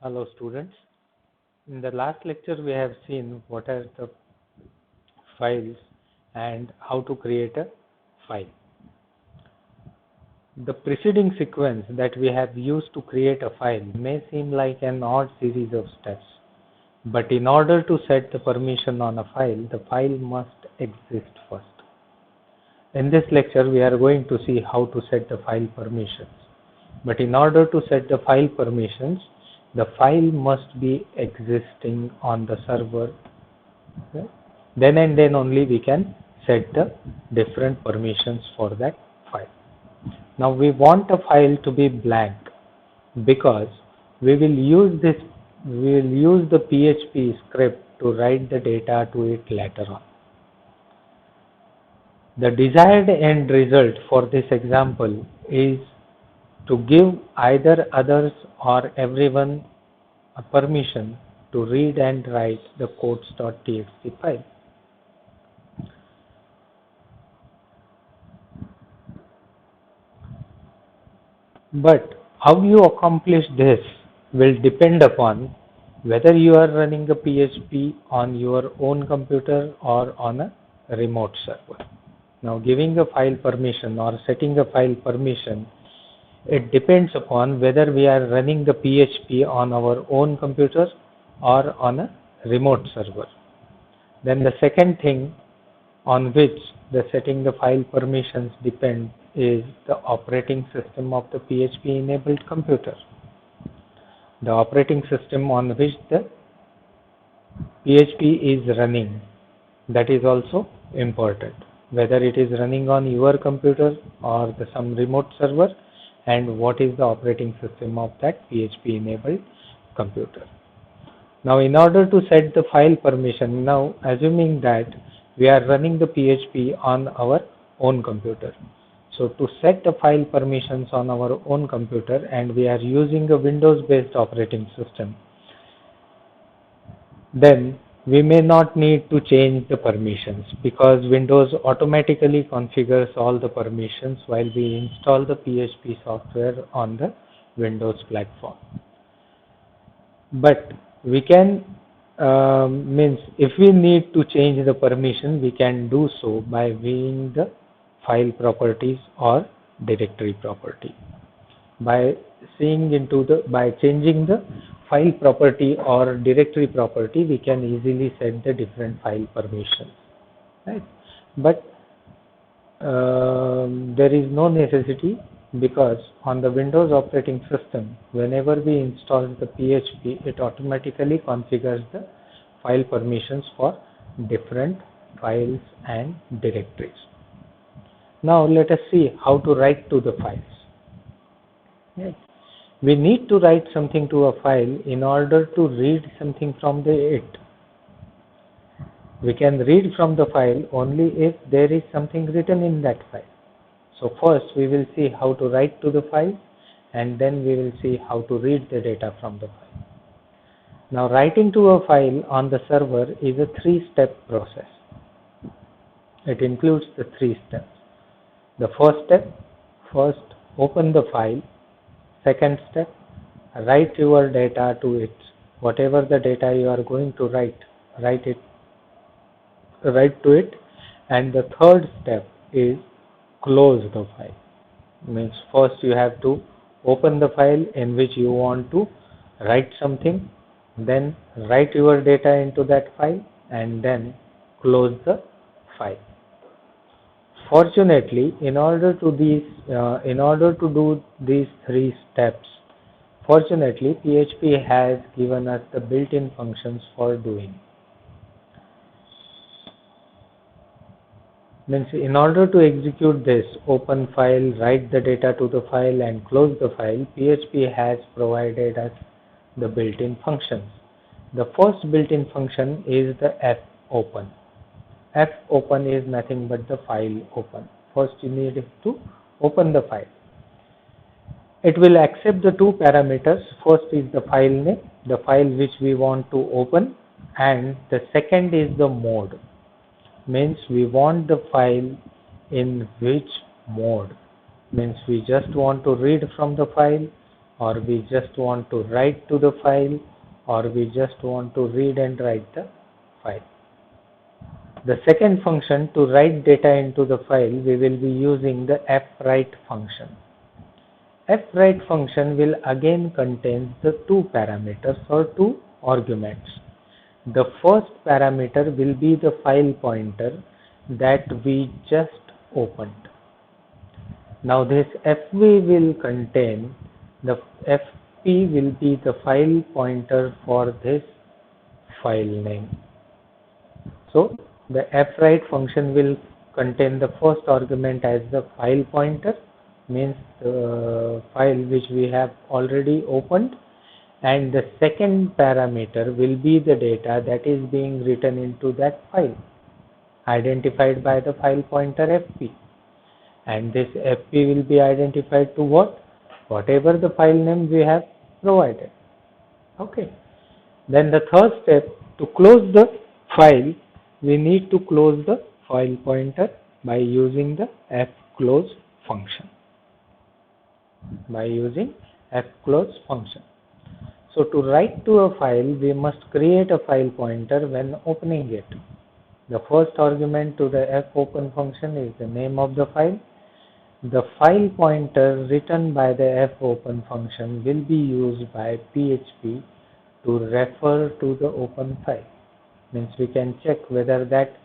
Hello students. In the last lecture we have seen what are the files and how to create a file. The preceding sequence that we have used to create a file may seem like an odd series of steps, but in order to set the permission on a file, the file must exist first. In this lecture we are going to see how to set the file permissions. But in order to set the file permissions, the file must be existing on the server. Okay? Then and then only we can set the different permissions for that file. Now we want a file to be blank because we will use the PHP script to write the data to it later on. The desired end result for this example is to give either others or everyone a permission to read and write the codes.txt file. But how you accomplish this will depend upon whether you are running a PHP on your own computer or on a remote server. Now giving a file permission or setting a file permission, it depends upon whether we are running the PHP on our own computer or on a remote server. Then the second thing on which the setting the file permissions depend is the operating system of the PHP enabled computer. The operating system on which the PHP is running, that is also important, whether it is running on your computer or some remote server, and what is the operating system of that PHP enabled computer. Now in order to set the file permission, now assuming that we are running the PHP on our own computer. So to set the file permissions on our own computer, and we are using a Windows based operating system, then we may not need to change the permissions because Windows automatically configures all the permissions while we install the PHP software on the Windows platform. But we can means if we need to change the permission, we can do so by viewing the file properties or directory property. By changing the file property or directory property, we can easily set the different file permissions, right? But there is no necessity, because on the Windows operating system, whenever we install the PHP, it automatically configures the file permissions for different files and directories. Now let us see how to write to the files. Right. We need to write something to a file in order to read something from it. We can read from the file only if there is something written in that file. So first we will see how to write to the file, and then we will see how to read the data from the file. Now writing to a file on the server is a 3-step process. It includes the 3 steps. The first step, first open the file. Second step, write your data to it. Whatever the data you are going to write to it. And the third step is close the file. Means first you have to open the file in which you want to write something, then write your data into that file, and then close the file. Fortunately, in order to do these 3 steps, fortunately PHP has given us the built-in functions for doing. Means in order to execute this open file, write the data to the file, and close the file, PHP has provided us the built-in functions. The first built-in function is the fopen. Fopen is nothing but the file open. First you need to open the file. It will accept the 2 parameters. First is the file name, the file which we want to open, and the second is the mode. Means we want the file in which mode. Means we just want to read from the file, or we just want to write to the file, or we just want to read and write the file. The second function, to write data into the file, we will be using the fwrite function. Fwrite function will again contain the two parameters or two arguments. The first parameter will be the file pointer that we just opened. Now this fv will contain, the fp will be the file pointer for this file name. So the fwrite function will contain the first argument as the file pointer, means the file which we have already opened, and the second parameter will be the data that is being written into that file, identified by the file pointer fp, and this fp will be identified to what? Whatever the file name we have provided. Okay. Then the third step, to close the file, we need to close the file pointer by using the fclose function. So to write to a file, we must create a file pointer when opening it. The first argument to the fopen function is the name of the file. The file pointer written by the fopen function will be used by PHP to refer to the open file. Means we can check whether that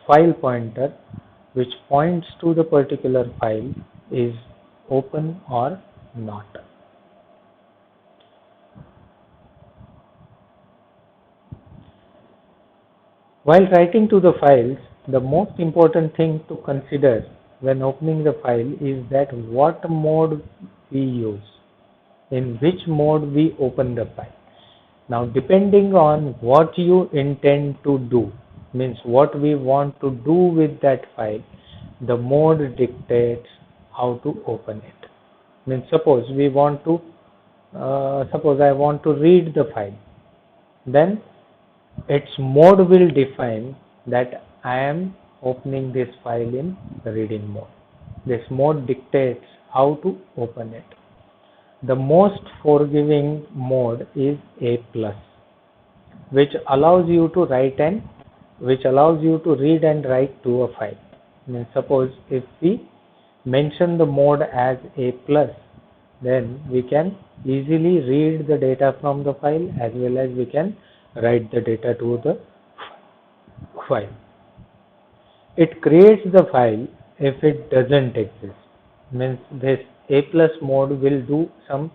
file pointer which points to the particular file is open or not. While writing to the files, the most important thing to consider when opening the file is that what mode we use, in which mode we open the file. Now depending on what you intend to do, means what we want to do with that file, the mode dictates how to open it. Means suppose I want to read the file, then its mode will define that I am opening this file in reading mode. This mode dictates how to open it. The most forgiving mode is A+, which allows you to read and write to a file. Means suppose if we mention the mode as A+, then we can easily read the data from the file as well as we can write the data to the file. It creates the file if it doesn't exist. Means this A+ mode will do some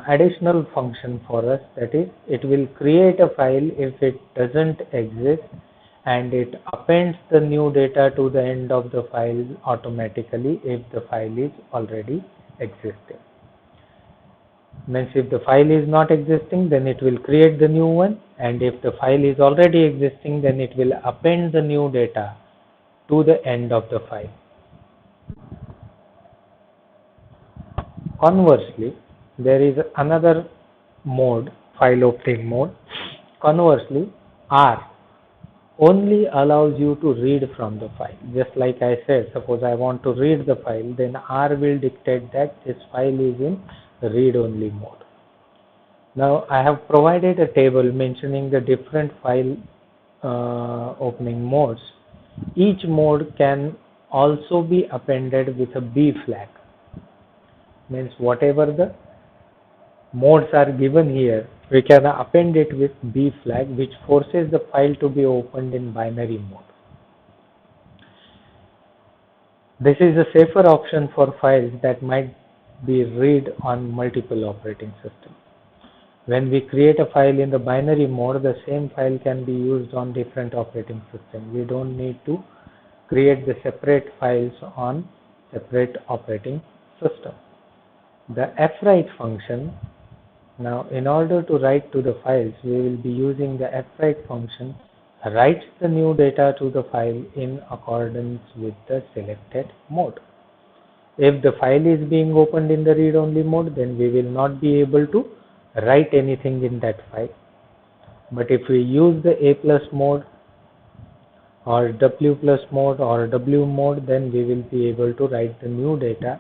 additional function for us, that is, it will create a file if it doesn't exist, and it appends the new data to the end of the file automatically if the file is already existing. Means if the file is not existing, then it will create the new one, and if the file is already existing, then it will append the new data to the end of the file. Conversely, there is another mode, file opening mode. Conversely, R only allows you to read from the file. Just like I said, suppose I want to read the file, then R will dictate that this file is in read only mode. Now I have provided a table mentioning the different file opening modes. Each mode can also be appended with a B flag. Means whatever the modes are given here, we can append it with B flag, which forces the file to be opened in binary mode. This is a safer option for files that might be read on multiple operating systems. When we create a file in the binary mode, the same file can be used on different operating systems. We don't need to create the separate files on separate operating system. The fwrite function, now in order to write to the files, we will be using the fwrite function, writes the new data to the file in accordance with the selected mode. If the file is being opened in the read-only mode, then we will not be able to write anything in that file. But if we use the A+ mode or W+ mode or W mode, then we will be able to write the new data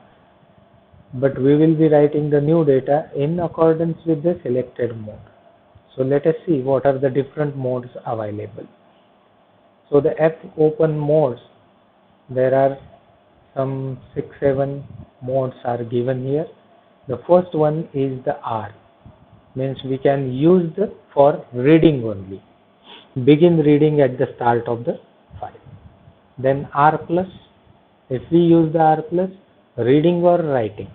but we will be writing the new data in accordance with the selected mode. So let us see what are the different modes available. So the fopen modes, there are some 6-7 modes are given here. The first one is the R, means we can use for reading only. Begin reading at the start of the file. Then R plus, if we use the R plus, reading or writing.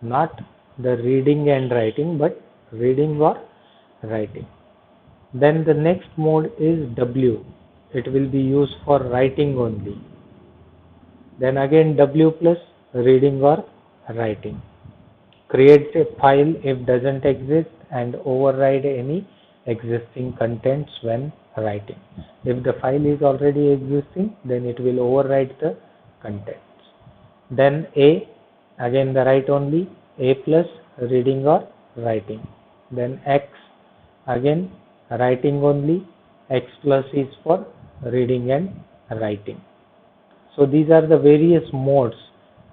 Not the reading and writing, but reading or writing. Then the next mode is W. It will be used for writing only. Then again W plus, reading or writing. Create a file if doesn't exist and override any existing contents when writing. If the file is already existing, then it will override the contents. Then A, again the write only, A plus, reading or writing. Then X, again writing only, X plus is for reading and writing. So these are the various modes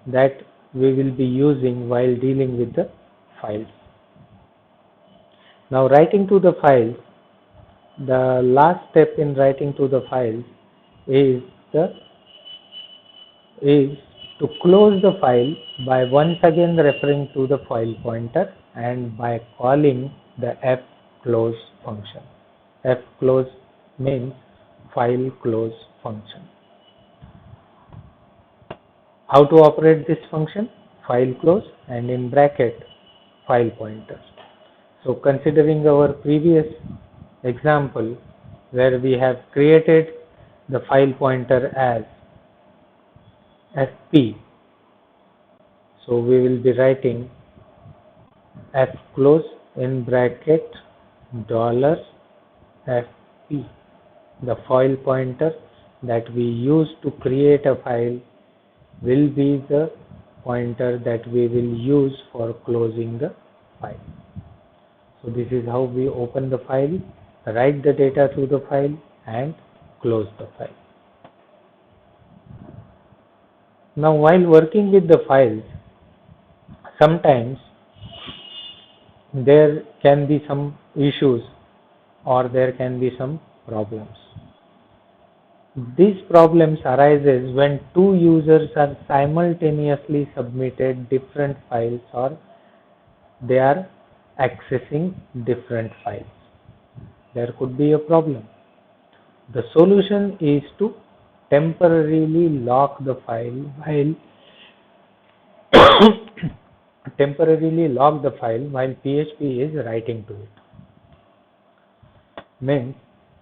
that we will be using while dealing with the files. Now writing to the files, the last step in writing to the files is to close the file by once again referring to the file pointer and by calling the fclose function. Fclose means file close function. How to operate this function? File close and in bracket file pointer. So considering our previous example where we have created the file pointer as fp, so we will be writing fclose in bracket $fp, the file pointer that we use to create a file will be the pointer that we will use for closing the file. So this is how we open the file, write the data to the file and close the file. Now while working with the files, sometimes there can be some issues or there can be some problems. These problems arises when two users are simultaneously submitted different files or they are accessing different files. There could be a problem. The solution is to temporarily lock the file while PHP is writing to it. Means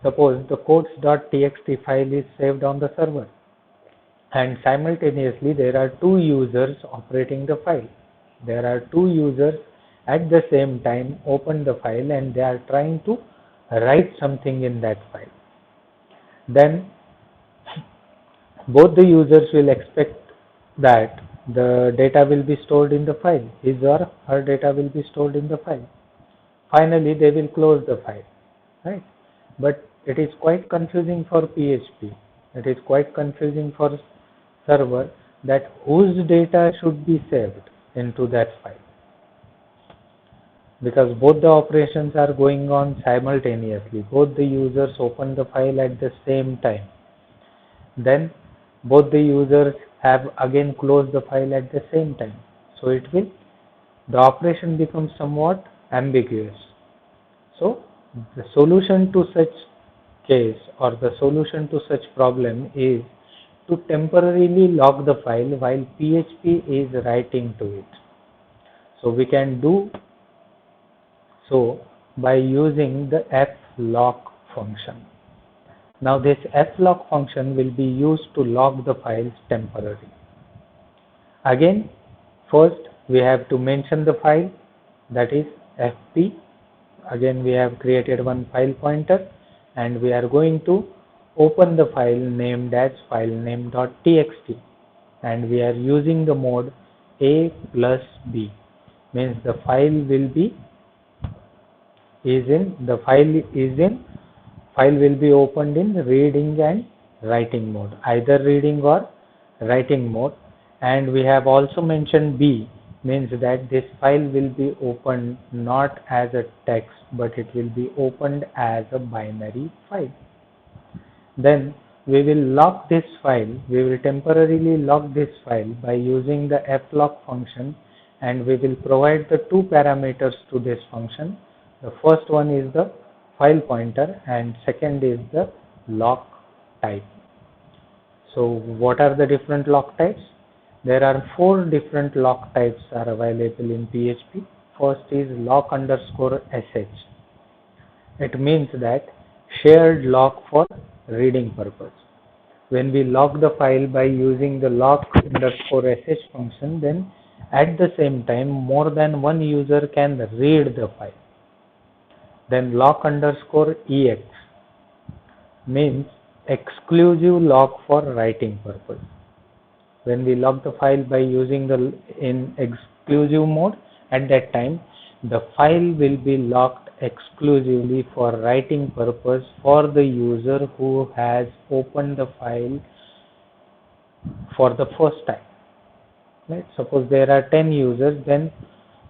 suppose the codes.txt file is saved on the server and simultaneously there are two users operating the file. There are two users at the same time open the file and they are trying to write something in that file. Then both the users will expect that the data will be stored in the file, his or her data will be stored in the file. Finally, they will close the file, right? But it is quite confusing for PHP. It is quite confusing for server that whose data should be saved into that file. Because both the operations are going on simultaneously. Both the users open the file at the same time. Then both the users have again closed the file at the same time. So the operation becomes somewhat ambiguous. So the solution to such case or the solution to such problem is to temporarily lock the file while PHP is writing to it. So we can do so by using the flock function. Now this flock function will be used to lock the files temporarily. Again, first we have to mention the file, that is fp. Again we have created one file pointer and we are going to open the file named as filename.txt and we are using the mode A plus B, means the file will be file will be opened in reading and writing mode, either reading or writing mode, And we have also mentioned B, means that this file will be opened not as a text, but it will be opened as a binary file. Then we will lock this file, we will temporarily lock this file by using the flock function, and we will provide the two parameters to this function. The first one is the file pointer and second is the lock type. So what are the different lock types? There are 4 different lock types are available in PHP. First is lock underscore sh. It means that shared lock for reading purpose. When we lock the file by using the lock underscore sh function, then at the same time more than one user can read the file. Then lock underscore ex means exclusive lock for writing purpose. When we lock the file by using the in exclusive mode, at that time the file will be locked exclusively for writing purpose for the user who has opened the file for the first time. Right? Suppose there are 10 users, then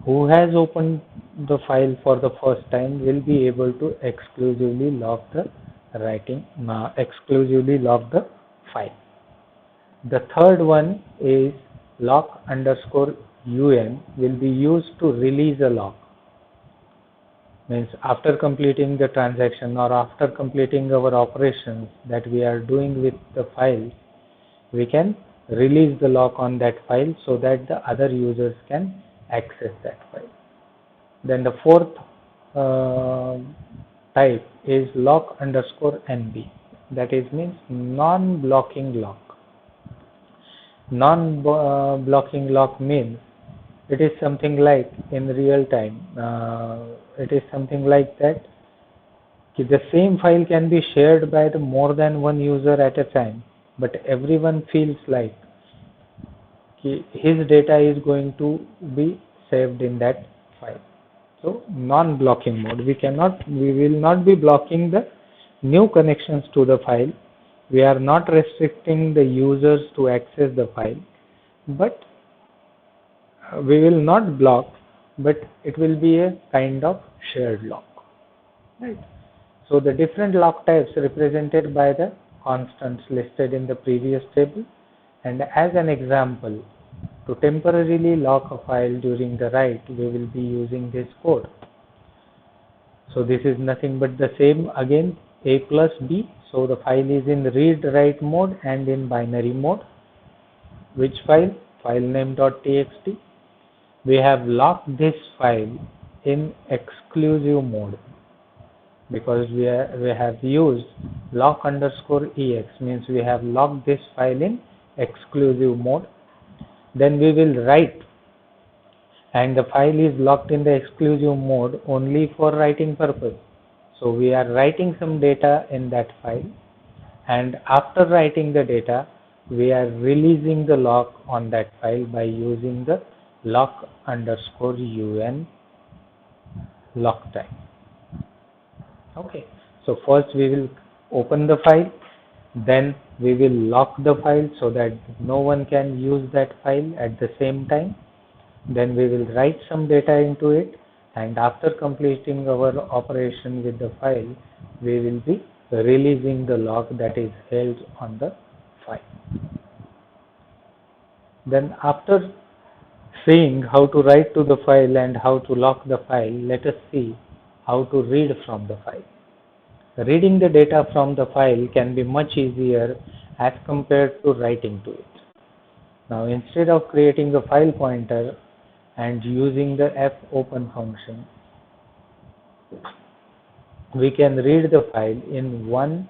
who has opened the file for the first time will be able to exclusively lock the file. The third one is lock underscore un will be used to release a lock. Means after completing the transaction or after completing our operations that we are doing with the file, we can release the lock on that file so that the other users can access that file. Then the fourth type is lock underscore nb, that is means non-blocking lock. Non-blocking lock means it is something like in real time, it is something like that the same file can be shared by the more than one user at a time, but everyone feels like his data is going to be saved in that file. So non-blocking mode, we will not be blocking the new connections to the file. We are not restricting the users to access the file, but we will not block, but it will be a kind of shared lock. Right. So the different lock types represented by the constants listed in the previous table, and as an example, to temporarily lock a file during the write, we will be using this code. So this is nothing but the same again, a plus b. So the file is in read write mode and in binary mode. Which file? File name.txt. We have locked this file in exclusive mode because we have used lock underscore ex, means we have locked this file in exclusive mode. Then we will write, and the file is locked in the exclusive mode only for writing purpose. So we are writing some data in that file, and after writing the data we are releasing the lock on that file by using the lock underscore un lock type. Okay, so first we will open the file, then we will lock the file so that no one can use that file at the same time. Then we will write some data into it, and after completing our operation with the file, we will be releasing the lock that is held on the file. Then after seeing how to write to the file and how to lock the file, let us see how to read from the file. Reading the data from the file can be much easier as compared to writing to it. Now instead of creating a file pointer and using the fopen function, we can read the file in one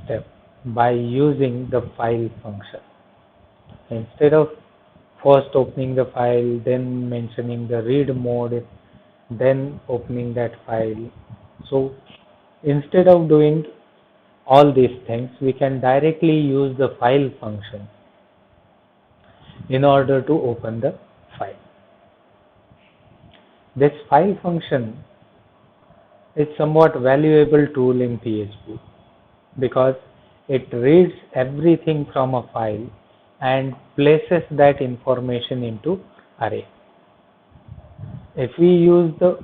step by using the file function. Instead of first opening the file, then mentioning the read mode, then opening that file. So instead of doing all these things, we can directly use the file function in order to open the file. This file function is somewhat valuable tool in PHP because it reads everything from a file and places that information into array. If we use the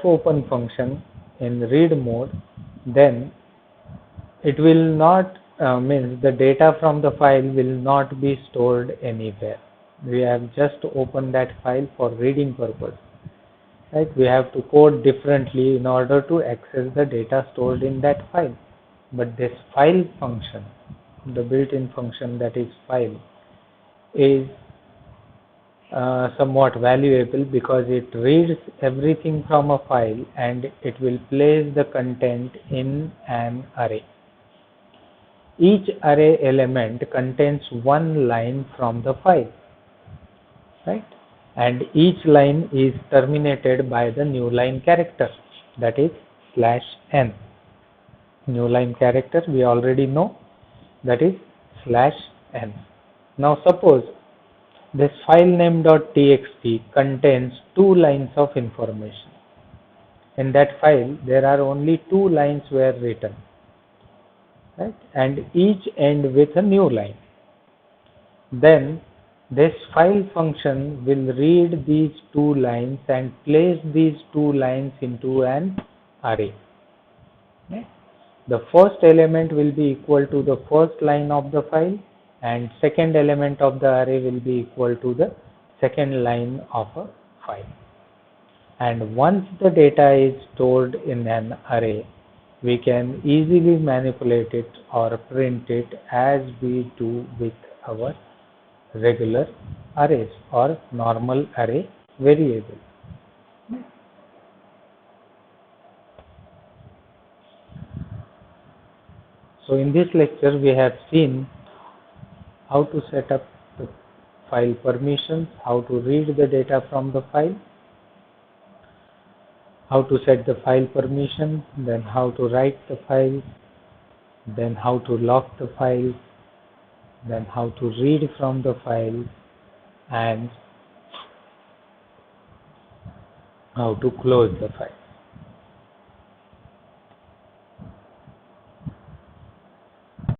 fopen function in read mode, then it will not means the data from the file will not be stored anywhere. We have just opened that file for reading purpose. Right? We have to code differently in order to access the data stored in that file. But this file function, the built-in function that is file, is somewhat valuable because it reads everything from a file and it will place the content in an array. Each array element contains one line from the file, right? And each line is terminated by the new line character, that is /n. New line character we already know, that is /n. Now suppose this file name.txt contains 2 lines of information. In that file there are only 2 lines were written, right? And each end with a new line. Then this file function will read these 2 lines and place these 2 lines into an array. Okay? The first element will be equal to the first line of the file and second element of the array will be equal to the second line of a file. And once the data is stored in an array, we can easily manipulate it or print it as we do with our regular arrays or normal array variable. So in this lecture we have seen how to set up the file permissions, how to read the data from the file, how to set the file permission, then how to write the files, then how to lock the files, then how to read from the file, and how to close the file.